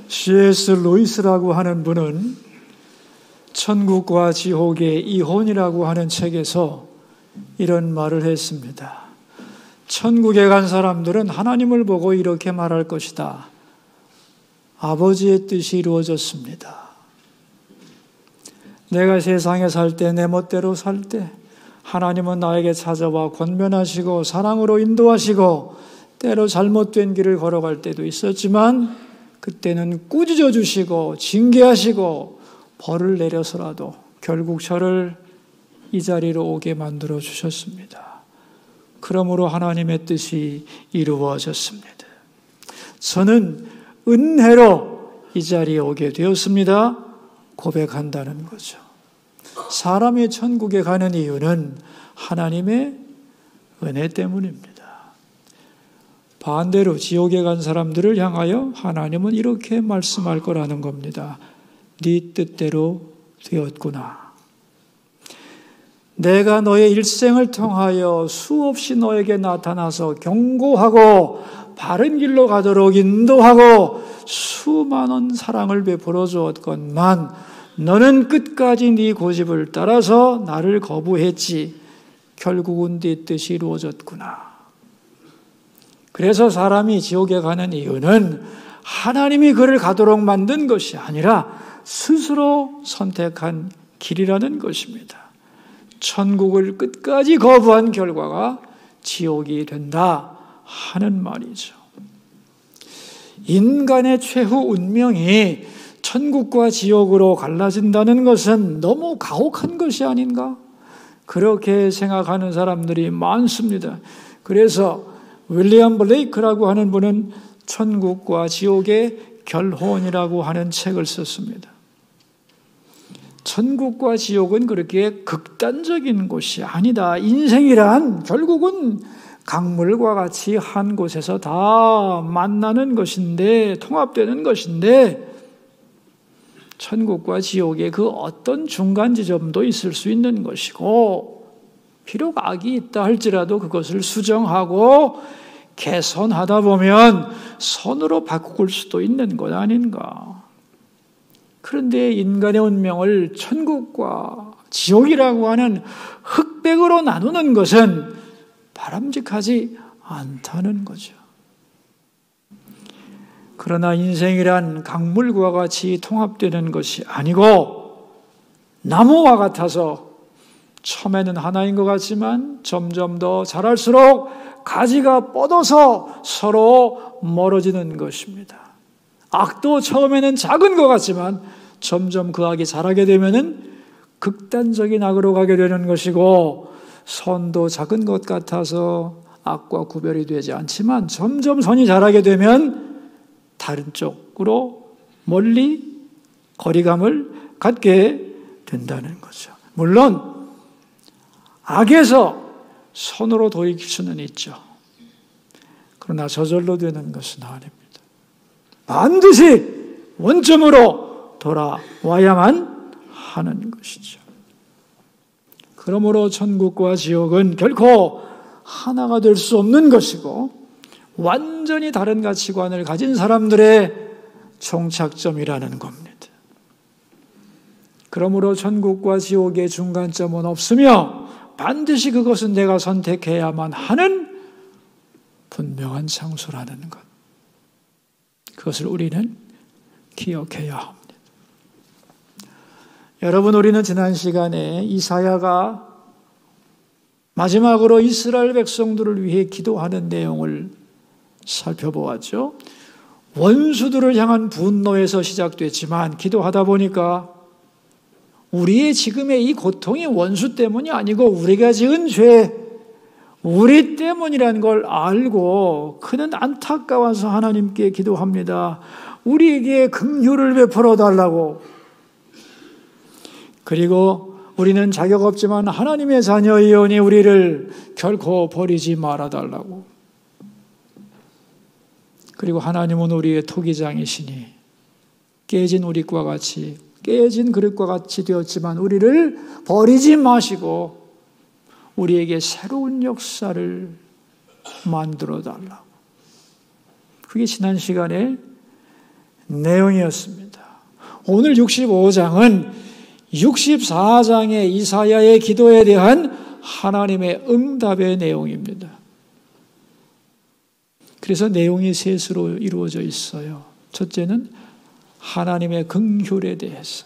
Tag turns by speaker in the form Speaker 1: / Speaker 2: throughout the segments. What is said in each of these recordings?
Speaker 1: C.S. 루이스라고 하는 분은 천국과 지옥의 이혼이라고 하는 책에서 이런 말을 했습니다. 천국에 간 사람들은 하나님을 보고 이렇게 말할 것이다. 아버지의 뜻이 이루어졌습니다. 내가 세상에 살 때, 내 멋대로 살 때 하나님은 나에게 찾아와 권면하시고 사랑으로 인도하시고 때로 잘못된 길을 걸어갈 때도 있었지만 그때는 꾸짖어 주시고 징계하시고 벌을 내려서라도 결국 저를 이 자리로 오게 만들어 주셨습니다. 그러므로 하나님의 뜻이 이루어졌습니다. 저는 은혜로 이 자리에 오게 되었습니다. 고백한다는 거죠. 사람이 천국에 가는 이유는 하나님의 은혜 때문입니다. 반대로 지옥에 간 사람들을 향하여 하나님은 이렇게 말씀할 거라는 겁니다. 네 뜻대로 되었구나. 내가 너의 일생을 통하여 수없이 너에게 나타나서 경고하고 바른 길로 가도록 인도하고 수많은 사랑을 베풀어 주었건만 너는 끝까지 네 고집을 따라서 나를 거부했지. 결국은 네 뜻이 이루어졌구나. 그래서 사람이 지옥에 가는 이유는 하나님이 그를 가도록 만든 것이 아니라 스스로 선택한 길이라는 것입니다. 천국을 끝까지 거부한 결과가 지옥이 된다 하는 말이죠. 인간의 최후 운명이 천국과 지옥으로 갈라진다는 것은 너무 가혹한 것이 아닌가? 그렇게 생각하는 사람들이 많습니다. 그래서 윌리엄 블레이크라고 하는 분은 천국과 지옥의 결혼이라고 하는 책을 썼습니다. 천국과 지옥은 그렇게 극단적인 곳이 아니다. 인생이란 결국은 강물과 같이 한 곳에서 다 만나는 것인데, 통합되는 것인데, 천국과 지옥의 그 어떤 중간 지점도 있을 수 있는 것이고, 비록 악이 있다 할지라도 그것을 수정하고 개선하다 보면 선으로 바꿀 수도 있는 것 아닌가. 그런데 인간의 운명을 천국과 지옥이라고 하는 흑백으로 나누는 것은 바람직하지 않다는 거죠. 그러나 인생이란 강물과 같이 통합되는 것이 아니고 나무와 같아서 처음에는 하나인 것 같지만 점점 더 자랄수록 가지가 뻗어서 서로 멀어지는 것입니다. 악도 처음에는 작은 것 같지만 점점 그 악이 자라게 되면은 극단적인 악으로 가게 되는 것이고, 선도 작은 것 같아서 악과 구별이 되지 않지만 점점 선이 자라게 되면 다른 쪽으로 멀리 거리감을 갖게 된다는 거죠. 물론 악에서 선으로 돌이킬 수는 있죠. 그러나 저절로 되는 것은 아닙니다. 반드시 원점으로 돌아와야만 하는 것이죠. 그러므로 천국과 지옥은 결코 하나가 될 수 없는 것이고 완전히 다른 가치관을 가진 사람들의 종착점이라는 겁니다. 그러므로 천국과 지옥의 중간점은 없으며 반드시 그것은 내가 선택해야만 하는 분명한 장소라는 것. 그것을 우리는 기억해야 합니다. 여러분, 우리는 지난 시간에 이사야가 마지막으로 이스라엘 백성들을 위해 기도하는 내용을 살펴보았죠. 원수들을 향한 분노에서 시작됐지만 기도하다 보니까 우리의 지금의 이 고통이 원수 때문이 아니고 우리가 지은 죄, 우리 때문이라는 걸 알고 그는 안타까워서 하나님께 기도합니다. 우리에게 긍휼을 베풀어 달라고. 그리고 우리는 자격 없지만 하나님의 자녀이오니 우리를 결코 버리지 말아 달라고. 그리고 하나님은 우리의 토기장이시니 깨진 우리과 같이, 깨진 그릇과 같이 되었지만 우리를 버리지 마시고 우리에게 새로운 역사를 만들어 달라고. 그게 지난 시간에 내용이었습니다. 오늘 65장은 64장의 이사야의 기도에 대한 하나님의 응답의 내용입니다. 그래서 내용이 셋으로 이루어져 있어요. 첫째는 하나님의 긍휼에 대해서,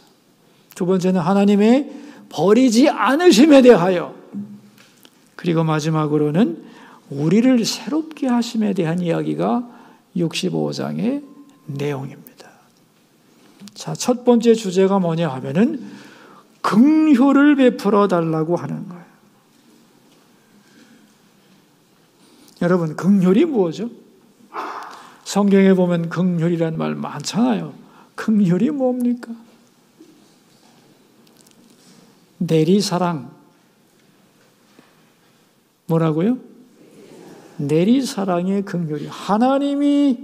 Speaker 1: 두 번째는 하나님의 버리지 않으심에 대하여, 그리고 마지막으로는 우리를 새롭게 하심에 대한 이야기가 65장의 내용입니다. 자, 첫 번째 주제가 뭐냐 하면은 긍휼을 베풀어 달라고 하는 거예요. 여러분, 긍휼이 뭐죠? 성경에 보면 긍휼이라는 말 많잖아요. 긍휼이 뭡니까? 내리사랑. 뭐라고요? 내리사랑의 긍휼이. 하나님이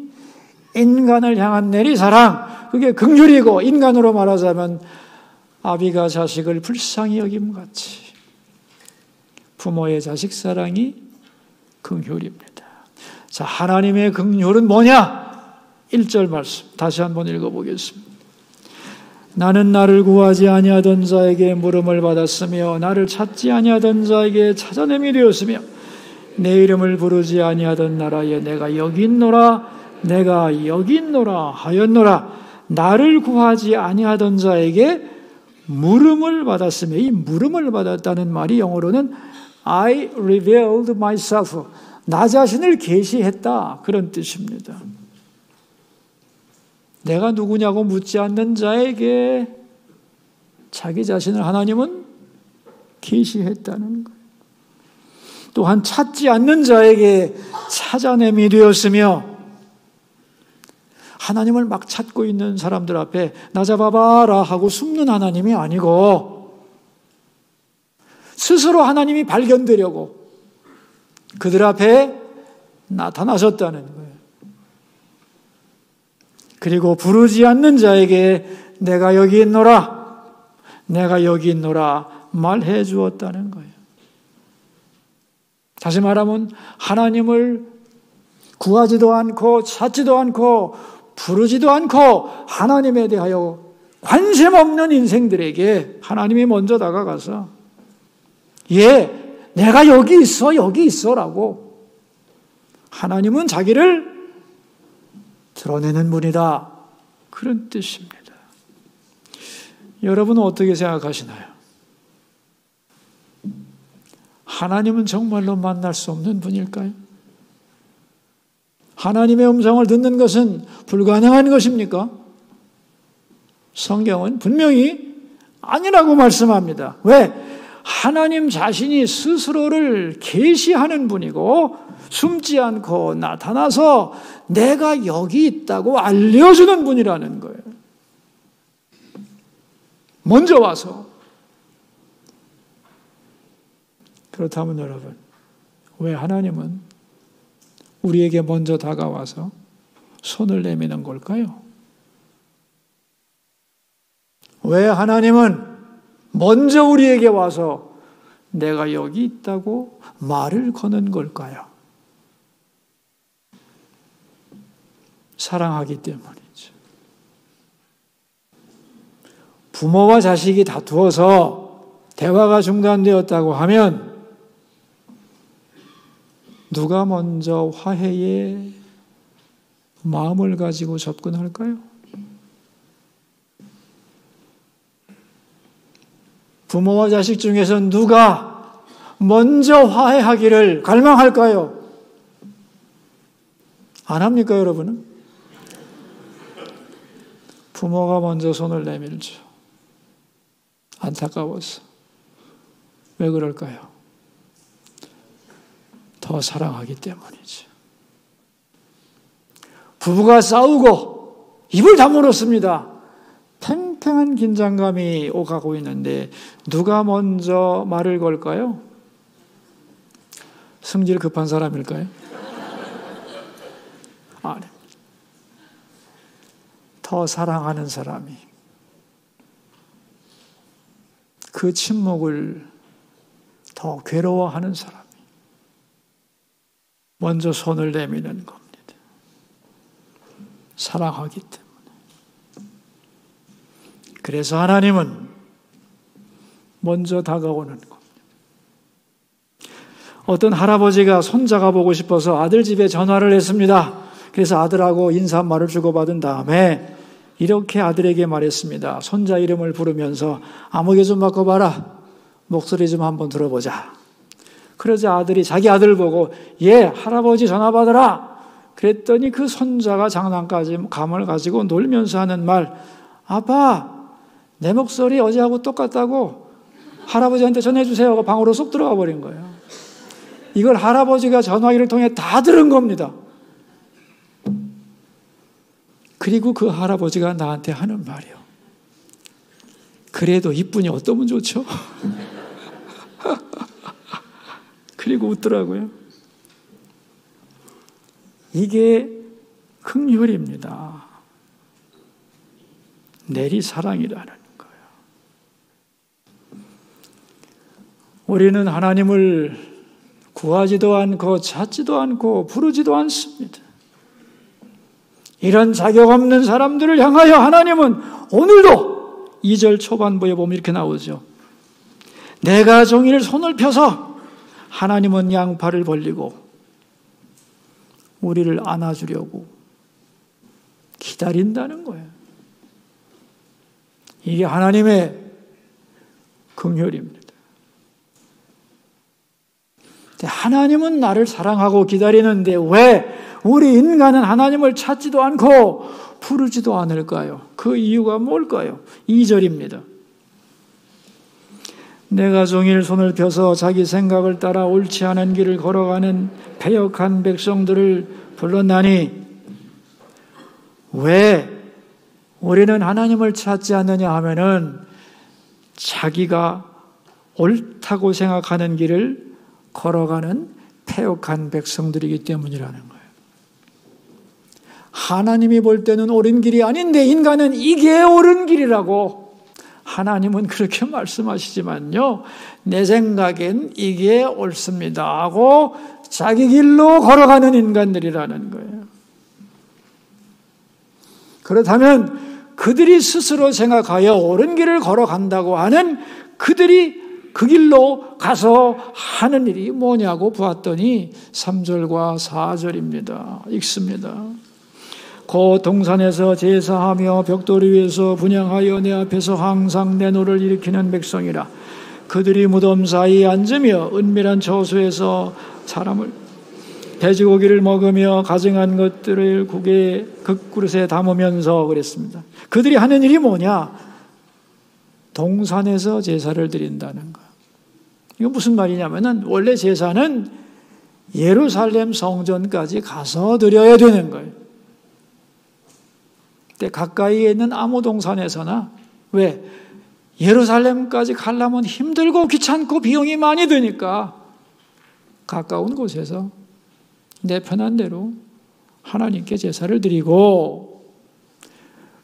Speaker 1: 인간을 향한 내리사랑, 그게 긍휼이고, 인간으로 말하자면 아비가 자식을 불쌍히 여김같이 부모의 자식 사랑이 긍휼입니다. 자, 하나님의 긍휼은 뭐냐? 1절 말씀 다시 한번 읽어보겠습니다. 나는 나를 구하지 아니하던 자에게 물음을 받았으며 나를 찾지 아니하던 자에게 찾아냄이 되었으며 내 이름을 부르지 아니하던 나라에 내가 여기 있노라, 내가 여기 있노라 하였노라. 나를 구하지 아니하던 자에게 물음을 받았으며, 이 물음을 받았다는 말이 영어로는 I revealed myself, 나 자신을 계시했다, 그런 뜻입니다. 내가 누구냐고 묻지 않는 자에게 자기 자신을 하나님은 계시했다는 거예요. 또한 찾지 않는 자에게 찾아냄이 되었으며, 하나님을 막 찾고 있는 사람들 앞에 나 잡아봐라 하고 숨는 하나님이 아니고 스스로 하나님이 발견되려고 그들 앞에 나타나셨다는 거예요. 그리고 부르지 않는 자에게 내가 여기 있노라, 내가 여기 있노라 말해 주었다는 거예요. 다시 말하면 하나님을 구하지도 않고 찾지도 않고 부르지도 않고 하나님에 대하여 관심 없는 인생들에게 하나님이 먼저 다가가서 내가 여기 있어, 여기 있어라고 하나님은 자기를 드러내는 분이다, 그런 뜻입니다. 여러분은 어떻게 생각하시나요? 하나님은 정말로 만날 수 없는 분일까요? 하나님의 음성을 듣는 것은 불가능한 것입니까? 성경은 분명히 아니라고 말씀합니다. 왜? 하나님 자신이 스스로를 계시하는 분이고 숨지 않고 나타나서 내가 여기 있다고 알려주는 분이라는 거예요. 먼저 와서. 그렇다면 여러분, 왜 하나님은 우리에게 먼저 다가와서 손을 내미는 걸까요? 왜 하나님은 먼저 우리에게 와서 내가 여기 있다고 말을 거는 걸까요? 사랑하기 때문이죠. 부모와 자식이 다투어서 대화가 중단되었다고 하면 누가 먼저 화해의 마음을 가지고 접근할까요? 부모와 자식 중에서 누가 먼저 화해하기를 갈망할까요? 안 합니까, 여러분은? 부모가 먼저 손을 내밀죠. 안타까워서. 왜 그럴까요? 더 사랑하기 때문이죠. 부부가 싸우고 입을 다물었습니다. 팽팽한 긴장감이 오가고 있는데 누가 먼저 말을 걸까요? 성질 급한 사람일까요? 아닙니다. 더 사랑하는 사람이 그 침묵을 더 괴로워하는 사람이 먼저 손을 내미는 겁니다. 사랑하기 때문에. 그래서 하나님은 먼저 다가오는 겁니다. 어떤 할아버지가 손자가 보고 싶어서 아들 집에 전화를 했습니다. 그래서 아들하고 인사말을 주고받은 다음에 이렇게 아들에게 말했습니다. 손자 이름을 부르면서 아무개 좀 바꿔봐라. 목소리 좀 한번 들어보자. 그러자 아들이 자기 아들 보고 예, 할아버지 전화 받으라. 그랬더니 그 손자가 장난감을 가지고 놀면서 하는 말, 아빠, 내 목소리 어제하고 똑같다고 할아버지한테 전해주세요 하고 방으로 쏙 들어가 버린 거예요. 이걸 할아버지가 전화기를 통해 다 들은 겁니다. 그리고 그 할아버지가 나한테 하는 말이요. 그래도 이쁜이 어떠면 좋죠? 그리고 웃더라고요. 이게 긍휼입니다. 내리사랑이라는 거예요. 우리는 하나님을 구하지도 않고 찾지도 않고 부르지도 않습니다. 이런 자격 없는 사람들을 향하여 하나님은 오늘도 2절 초반부에 보면 이렇게 나오죠. 내가 종일 손을 펴서 하나님은 양팔을 벌리고 우리를 안아주려고 기다린다는 거예요. 이게 하나님의 긍휼입니다. 하나님은 나를 사랑하고 기다리는데 왜 우리 인간은 하나님을 찾지도 않고 부르지도 않을까요? 그 이유가 뭘까요? 2절입니다. 내가 종일 손을 펴서 자기 생각을 따라 옳지 않은 길을 걸어가는 패역한 백성들을 불렀나니 왜 우리는 하나님을 찾지 않느냐 하면은 자기가 옳다고 생각하는 길을 걸어가는 패역한 백성들이기 때문이라는 거예요. 하나님이 볼 때는 옳은 길이 아닌데 인간은 이게 옳은 길이라고 하나님은 그렇게 말씀하시지만요. 내 생각엔 이게 옳습니다 하고 자기 길로 걸어가는 인간들이라는 거예요. 그렇다면 그들이 스스로 생각하여 옳은 길을 걸어간다고 하는 그들이 그 길로 가서 하는 일이 뭐냐고 보았더니 3절과 4절입니다. 읽습니다. 그 동산에서 제사하며 벽돌 위에서 분향하여 내 앞에서 항상 내 노를 일으키는 백성이라. 그들이 무덤 사이에 앉으며 은밀한 저수에서 사람을 돼지고기를 먹으며 가증한 것들을 국에 극그릇에 담으면서 그랬습니다. 그들이 하는 일이 뭐냐? 동산에서 제사를 드린다는 거예요. 이거 무슨 말이냐면은 원래 제사는 예루살렘 성전까지 가서 드려야 되는 거예요. 근데 가까이에 있는 아모동산에서나 왜? 예루살렘까지 가려면 힘들고 귀찮고 비용이 많이 드니까 가까운 곳에서 내 편한 대로 하나님께 제사를 드리고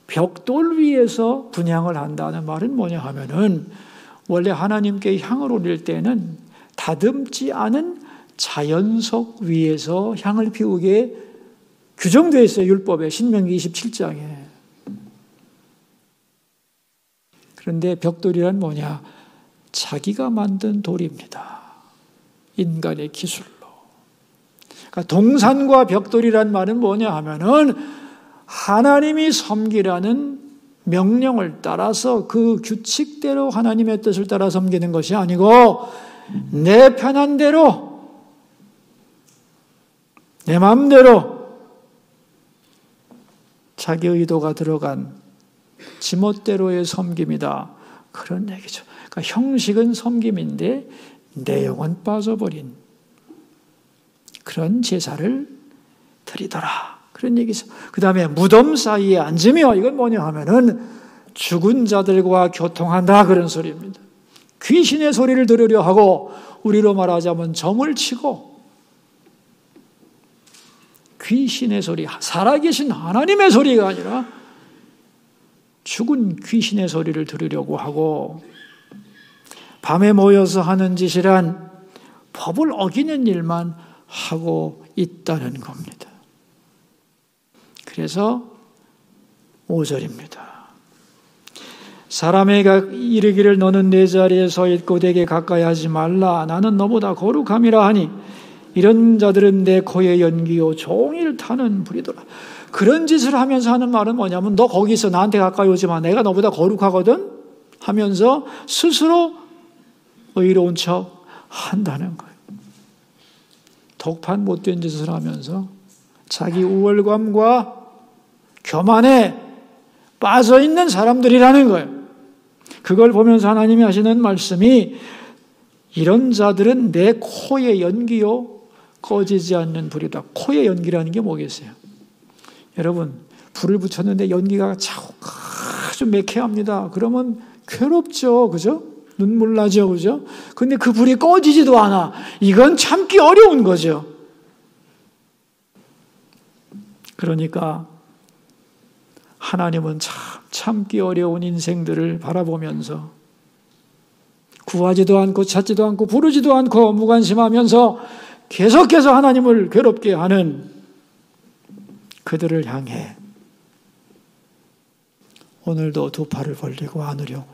Speaker 1: 벽돌 위에서 분향을 한다는 말은 뭐냐 하면은 원래 하나님께 향을 올릴 때는 다듬지 않은 자연석 위에서 향을 피우게 규정되어 있어요. 율법에 신명기 27장에. 그런데 벽돌이란 뭐냐? 자기가 만든 돌입니다. 인간의 기술로. 그러니까 동산과 벽돌이란 말은 뭐냐 하면은 하나님이 섬기라는 명령을 따라서 그 규칙대로 하나님의 뜻을 따라 섬기는 것이 아니고 내 편한 대로 내 마음대로 자기 의도가 들어간 지멋대로의 섬김이다. 그런 얘기죠. 그러니까 형식은 섬김인데 내용은 빠져버린 그런 제사를 드리더라. 그런 얘기죠. 그 다음에 무덤 사이에 앉으며 이건 뭐냐 하면은 죽은 자들과 교통한다. 그런 소리입니다. 귀신의 소리를 들으려 하고 우리로 말하자면 점을 치고 귀신의 소리, 살아계신 하나님의 소리가 아니라 죽은 귀신의 소리를 들으려고 하고 밤에 모여서 하는 짓이란 법을 어기는 일만 하고 있다는 겁니다. 그래서 5절입니다. 사람에게 이르기를 너는 내 자리에 서 있고 내게 가까이 하지 말라. 나는 너보다 거룩함이라 하니 이런 자들은 내 코에 연기요 종일 타는 불이더라. 그런 짓을 하면서 하는 말은 뭐냐면 너 거기 있어 나한테 가까이 오지 마. 내가 너보다 거룩하거든 하면서 스스로 의로운 척 한다는 거예요. 독판 못된 짓을 하면서 자기 우월감과 교만에 빠져있는 사람들이라는 거예요. 그걸 보면서 하나님이 하시는 말씀이 이런 자들은 내 코에 연기요 꺼지지 않는 불이다. 코에 연기라는 게 뭐겠어요? 여러분 불을 붙였는데 연기가 아주 매캐합니다. 그러면 괴롭죠. 그죠? 눈물 나죠. 그죠? 근데 그 불이 꺼지지도 않아. 이건 참기 어려운 거죠. 그러니까 하나님은 참기 어려운 인생들을 바라보면서 구하지도 않고 찾지도 않고 부르지도 않고 무관심하면서 계속해서 하나님을 괴롭게 하는 그들을 향해 오늘도 두 팔을 벌리고 안으려고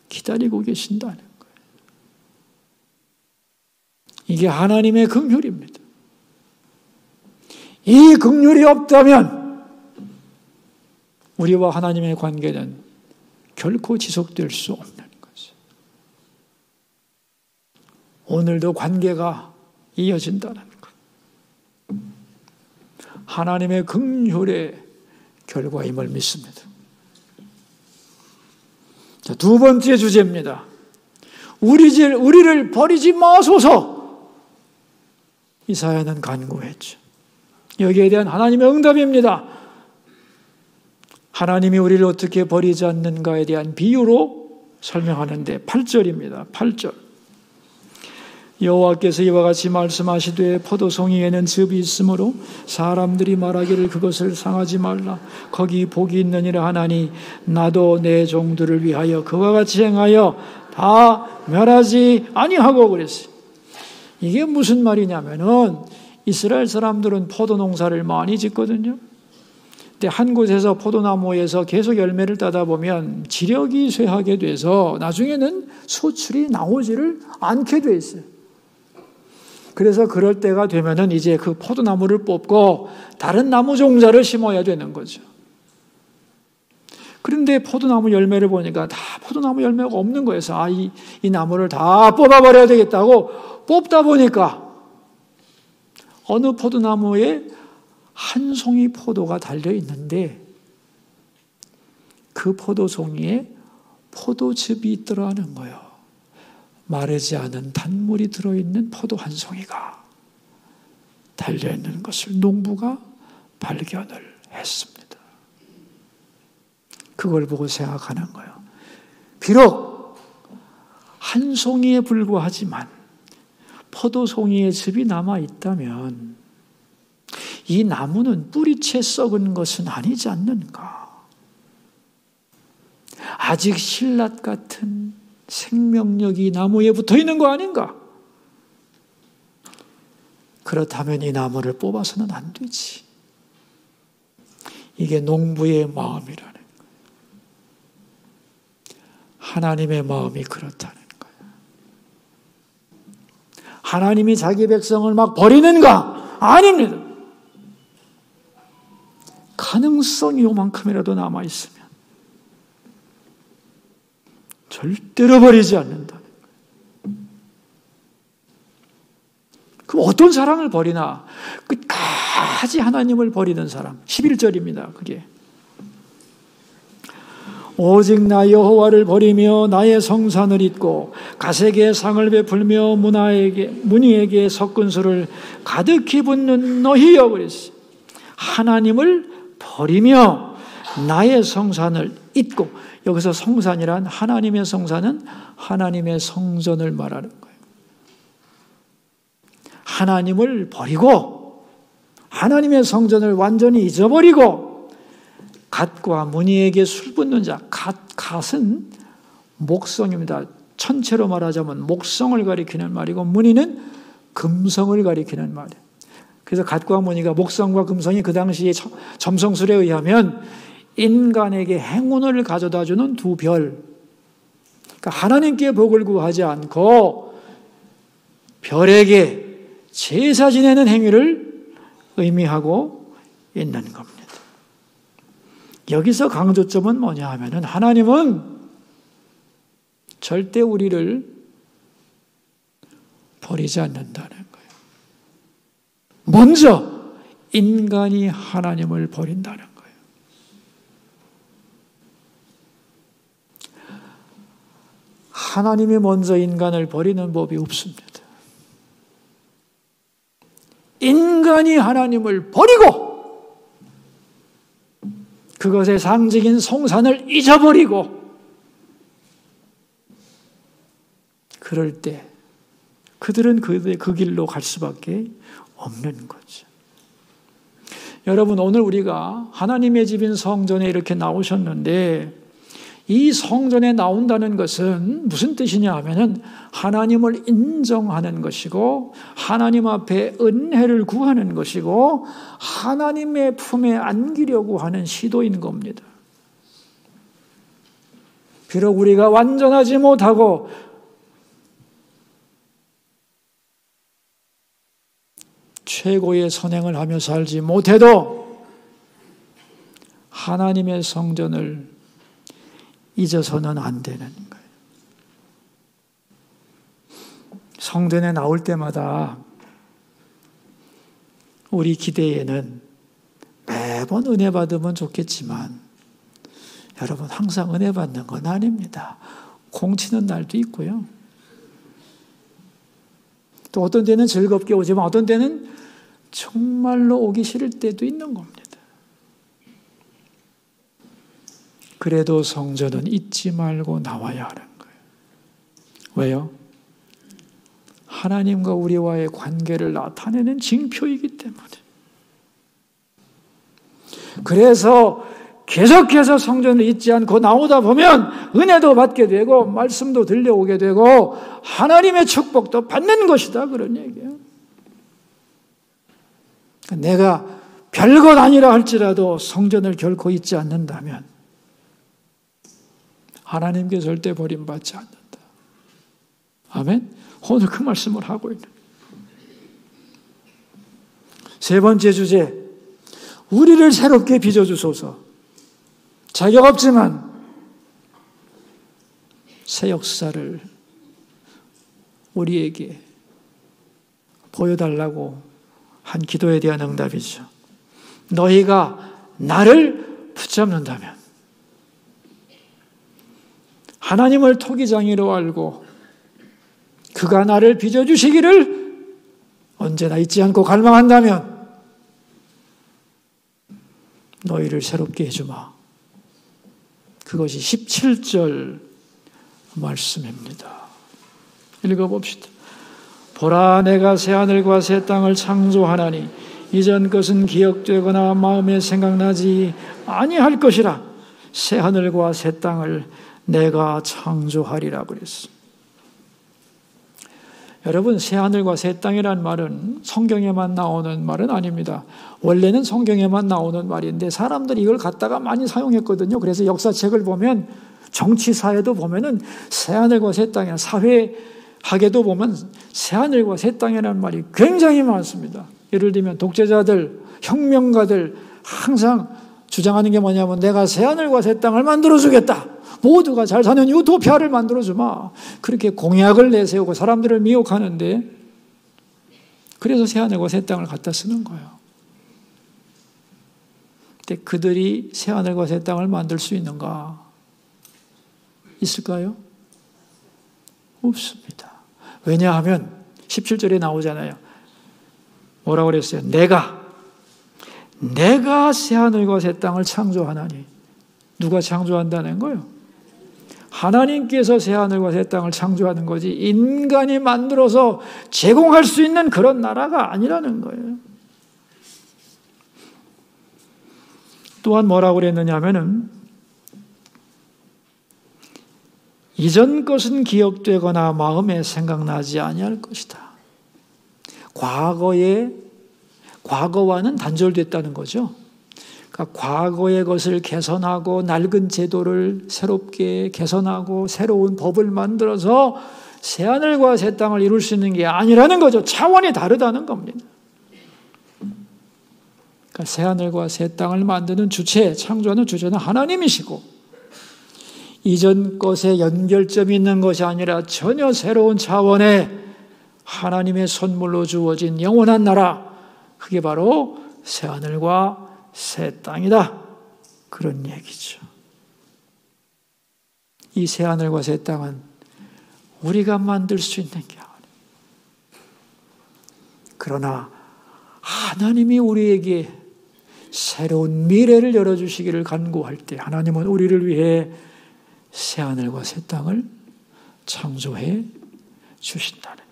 Speaker 1: 기다리고 계신다는 거예요. 이게 하나님의 긍휼입니다. 이 긍휼이 없다면 우리와 하나님의 관계는 결코 지속될 수 없는 거죠. 오늘도 관계가 이어진다는 것. 하나님의 긍휼의 결과임을 믿습니다. 자, 두 번째 주제입니다. 우리를 버리지 마소서. 이사야는 간구했죠. 여기에 대한 하나님의 응답입니다. 하나님이 우리를 어떻게 버리지 않는가에 대한 비유로 설명하는데 8절입니다. 8절. 여호와께서 이와 같이 말씀하시되 포도송이에는 즙이 있으므로 사람들이 말하기를 그것을 상하지 말라. 거기 복이 있느니라 하나니 나도 내 종들을 위하여 그와 같이 행하여 다 멸하지 아니하고 그랬어요. 이게 무슨 말이냐면은 이스라엘 사람들은 포도 농사를 많이 짓거든요. 근데 한 곳에서 포도나무에서 계속 열매를 따다 보면 지력이 쇠하게 돼서 나중에는 소출이 나오지를 않게 돼 있어요. 그래서 그럴 때가 되면은 이제 그 포도나무를 뽑고 다른 나무 종자를 심어야 되는 거죠. 그런데 포도나무 열매를 보니까 다 포도나무 열매가 없는 거예요. 그래서 이 나무를 다 뽑아버려야 되겠다고 뽑다 보니까 어느 포도나무에 한 송이 포도가 달려 있는데 그 포도송이에 포도즙이 있더라는 거예요. 마르지 않은 단물이 들어있는 포도 한 송이가 달려있는 것을 농부가 발견을 했습니다. 그걸 보고 생각하는 거예요. 비록 한 송이에 불과하지만 포도송이에 즙이 남아있다면 이 나무는 뿌리채 썩은 것은 아니지 않는가? 아직 신라 같은 생명력이 나무에 붙어 있는 거 아닌가? 그렇다면 이 나무를 뽑아서는 안 되지. 이게 농부의 마음이라는 거예요. 하나님의 마음이 그렇다는 거예요. 하나님이 자기 백성을 막 버리는가? 아닙니다. 가능성이 요만큼이라도 남아있으면 절대로 버리지 않는다는 거예요. 그럼 어떤 사랑을 버리나? 끝까지 하나님을 버리는 사람. 11절입니다. 그게. 오직 나 여호와를 버리며 나의 성산을 잇고 가색의 상을 베풀며 문희에게 섞은 술을 가득히 붓는 너희여 그랬어요. 하나님을 버리며 나의 성산을 잇고, 여기서 성산이란 하나님의 성산은 하나님의 성전을 말하는 거예요. 하나님을 버리고 하나님의 성전을 완전히 잊어버리고 갓과 무늬에게 술 붓는 자, 갓은 목성입니다. 천체로 말하자면 목성을 가리키는 말이고 무늬는 금성을 가리키는 말이에요. 그래서 갓과 무늬가 목성과 금성이 그 당시에 점성술에 의하면 인간에게 행운을 가져다주는 두 별. 그러니까 하나님께 복을 구하지 않고 별에게 제사 지내는 행위를 의미하고 있는 겁니다. 여기서 강조점은 뭐냐 하면은 하나님은 절대 우리를 버리지 않는다는 거예요. 먼저 인간이 하나님을 버린다는 거예요. 하나님이 먼저 인간을 버리는 법이 없습니다. 인간이 하나님을 버리고 그것의 상징인 송산을 잊어버리고 그럴 때 그들은 그 길로 갈 수밖에 없는 거죠. 여러분, 오늘 우리가 하나님의 집인 성전에 이렇게 나오셨는데 이 성전에 나온다는 것은 무슨 뜻이냐 하면은 하나님을 인정하는 것이고 하나님 앞에 은혜를 구하는 것이고 하나님의 품에 안기려고 하는 시도인 겁니다. 비록 우리가 완전하지 못하고 최고의 선행을 하며 살지 못해도 하나님의 성전을 잊어서는 안 되는 거예요. 성전에 나올 때마다 우리 기대에는 매번 은혜 받으면 좋겠지만 여러분, 항상 은혜 받는 건 아닙니다. 공치는 날도 있고요. 또 어떤 때는 즐겁게 오지만 어떤 때는 정말로 오기 싫을 때도 있는 겁니다. 그래도 성전은 잊지 말고 나와야 하는 거예요. 왜요? 하나님과 우리와의 관계를 나타내는 징표이기 때문에. 그래서 계속해서 성전을 잊지 않고 나오다 보면 은혜도 받게 되고 말씀도 들려오게 되고 하나님의 축복도 받는 것이다, 그런 얘기예요. 내가 별것 아니라 할지라도 성전을 결코 잊지 않는다면 하나님께 절대 버림받지 않는다. 아멘? 오늘 그 말씀을 하고 있는. 세 번째 주제, 우리를 새롭게 빚어주소서. 자격 없지만 새 역사를 우리에게 보여달라고 한 기도에 대한 응답이죠. 너희가 나를 붙잡는다면 하나님을 토기장이로 알고 그가 나를 빚어주시기를 언제나 잊지 않고 갈망한다면 너희를 새롭게 해주마. 그것이 17절 말씀입니다. 읽어봅시다. 보라, 내가 새하늘과 새 땅을 창조하나니 이전 것은 기억되거나 마음에 생각나지 아니할 것이라. 새하늘과 새 땅을 내가 창조하리라 그랬습니다. 여러분, 새하늘과 새 땅이라는 말은 성경에만 나오는 말은 아닙니다. 원래는 성경에만 나오는 말인데 사람들이 이걸 갖다가 많이 사용했거든요. 그래서 역사책을 보면 정치사에도 보면은 새하늘과 새 땅이나 사회학에도 보면 새하늘과 새 땅이라는 말이 굉장히 많습니다. 예를 들면 독재자들, 혁명가들 항상 주장하는 게 뭐냐면 내가 새하늘과 새 땅을 만들어주겠다. 모두가 잘 사는 유토피아를 만들어주마. 그렇게 공약을 내세우고 사람들을 미혹하는데 그래서 새하늘과 새 땅을 갖다 쓰는 거예요. 근데 그들이 새하늘과 새 땅을 만들 수 있는가? 있을까요? 없습니다. 왜냐하면 17절에 나오잖아요. 뭐라고 그랬어요? 내가 새하늘과 새 땅을 창조하나니. 누가 창조한다는 거예요? 하나님께서 새하늘과 새 땅을 창조하는 거지 인간이 만들어서 제공할 수 있는 그런 나라가 아니라는 거예요. 또한 뭐라고 그랬느냐 하면은 이전 것은 기억되거나 마음에 생각나지 아니할 것이다. 과거와는 단절됐다는 거죠. 그러니까 과거의 것을 개선하고 낡은 제도를 새롭게 개선하고 새로운 법을 만들어서 새하늘과 새 땅을 이룰 수 있는 게 아니라는 거죠. 차원이 다르다는 겁니다. 그러니까 새하늘과 새 땅을 만드는 주체, 창조하는 주체는 하나님이시고 이전 것에 연결점이 있는 것이 아니라 전혀 새로운 차원의 하나님의 선물로 주어진 영원한 나라, 그게 바로 새하늘과 새 땅이다. 그런 얘기죠. 이 새하늘과 새 땅은 우리가 만들 수 있는 게 아니에요. 그러나 하나님이 우리에게 새로운 미래를 열어주시기를 간구할 때 하나님은 우리를 위해 새하늘과 새 땅을 창조해 주신다는 거예요.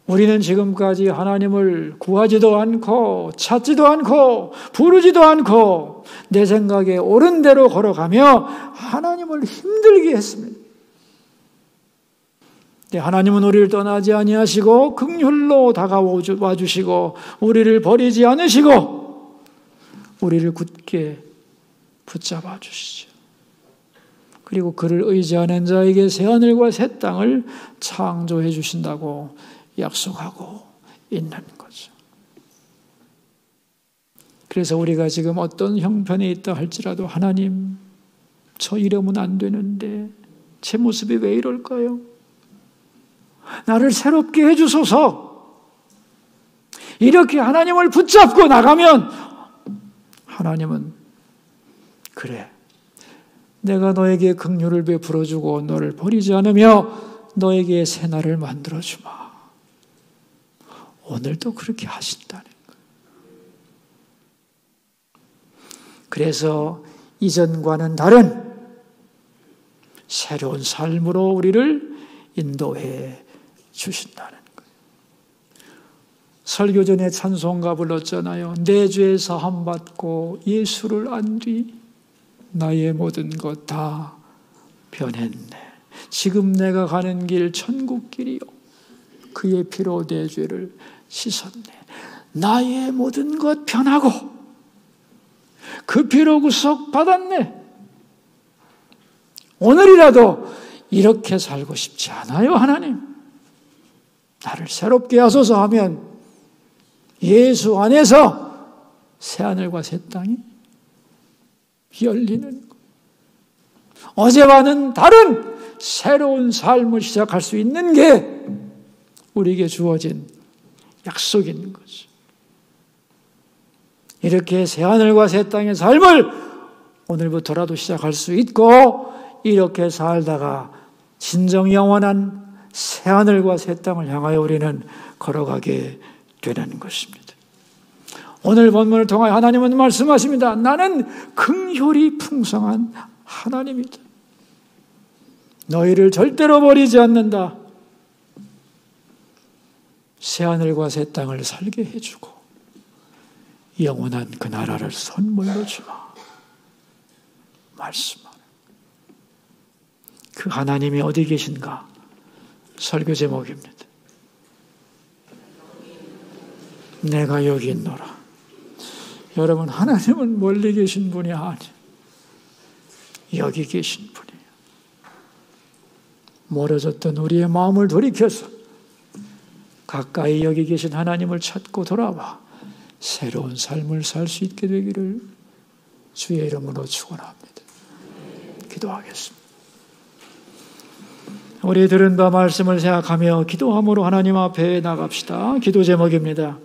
Speaker 1: 우리는 지금까지 하나님을 구하지도 않고 찾지도 않고 부르지도 않고 내 생각에 옳은 대로 걸어가며 하나님을 힘들게 했습니다. 하나님은 우리를 떠나지 아니하시고 긍휼로 다가와 주시고 우리를 버리지 않으시고 우리를 굳게 붙잡아 주시죠. 그리고 그를 의지하는 자에게 새하늘과 새 땅을 창조해 주신다고 약속하고 있는 거죠. 그래서 우리가 지금 어떤 형편에 있다 할지라도 하나님, 저 이러면 안 되는데 제 모습이 왜 이럴까요? 나를 새롭게 해주소서. 이렇게 하나님을 붙잡고 나가면 하나님은 그래, 내가 너에게 긍휼을 베풀어주고 너를 버리지 않으며 너에게 새 날을 만들어주마. 오늘도 그렇게 하신다는 거예요. 그래서 이전과는 다른 새로운 삶으로 우리를 인도해 주신다는 거예요. 설교 전에 찬송가 불렀잖아요. 내 죄 사함 받고 예수를 안 뒤 나의 모든 것 다 변했네. 지금 내가 가는 길 천국 길이요 그의 피로 내 죄를 씻었네. 나의 모든 것 변하고 그 피로 구속 받았네. 오늘이라도 이렇게 살고 싶지 않아요. 하나님, 나를 새롭게 하소서 하면 예수 안에서 새하늘과 새 땅이 열리는 것. 어제와는 다른 새로운 삶을 시작할 수 있는 게 우리에게 주어진 약속인 거죠. 이렇게 새하늘과 새 땅의 삶을 오늘부터라도 시작할 수 있고 이렇게 살다가 진정 영원한 새하늘과 새 땅을 향하여 우리는 걸어가게 되는 것입니다. 오늘 본문을 통하여 하나님은 말씀하십니다. 나는 긍휼이 풍성한 하나님이다. 너희를 절대로 버리지 않는다. 새하늘과 새 땅을 살게 해주고 영원한 그 나라를 선물로 주마. 말씀하는 그 하나님이 어디 계신가? 설교 제목입니다. 내가 여기 있노라. 여러분, 하나님은 멀리 계신 분이 아니에요. 여기 계신 분이에요. 멀어졌던 우리의 마음을 돌이켜서 가까이 여기 계신 하나님을 찾고 돌아와 새로운 삶을 살 수 있게 되기를 주의 이름으로 축원합니다. 기도하겠습니다. 우리 들은 바 말씀을 생각하며 기도함으로 하나님 앞에 나갑시다. 기도 제목입니다.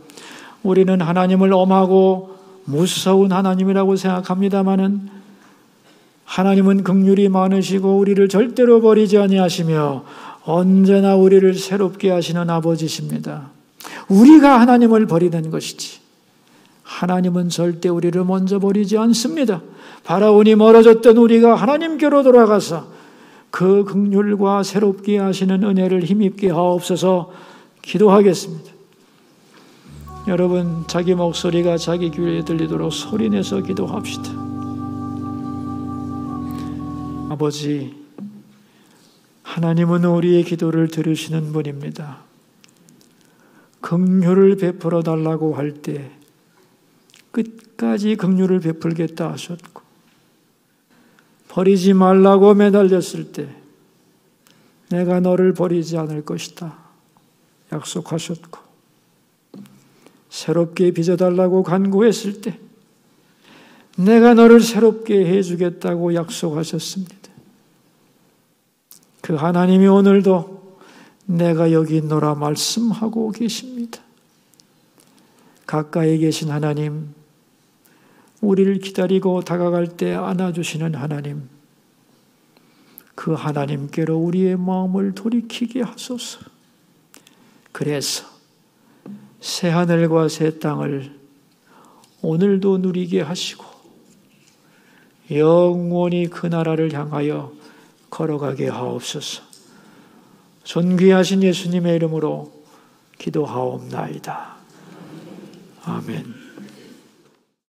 Speaker 1: 우리는 하나님을 엄하고 무서운 하나님이라고 생각합니다마는 하나님은 긍휼이 많으시고 우리를 절대로 버리지 아니하시며 언제나 우리를 새롭게 하시는 아버지십니다. 우리가 하나님을 버리는 것이지 하나님은 절대 우리를 먼저 버리지 않습니다. 바라오니 멀어졌던 우리가 하나님께로 돌아가서 그 긍휼과 새롭게 하시는 은혜를 힘입게 하옵소서. 기도하겠습니다. 여러분, 자기 목소리가 자기 귀에 들리도록 소리내서 기도합시다. 아버지, 하나님은 우리의 기도를 들으시는 분입니다. 긍휼을 베풀어 달라고 할 때 끝까지 긍휼을 베풀겠다 하셨고, 버리지 말라고 매달렸을 때 내가 너를 버리지 않을 것이다 약속하셨고, 새롭게 빚어달라고 간구했을 때 내가 너를 새롭게 해주겠다고 약속하셨습니다. 그 하나님이 오늘도 내가 여기 있노라 말씀하고 계십니다. 가까이 계신 하나님, 우리를 기다리고 다가갈 때 안아주시는 하나님, 그 하나님께로 우리의 마음을 돌이키게 하소서. 그래서 새 하늘과 새 땅을 오늘도 누리게 하시고 영원히 그 나라를 향하여 걸어가게 하옵소서. 존귀하신 예수님의 이름으로 기도하옵나이다. 아멘.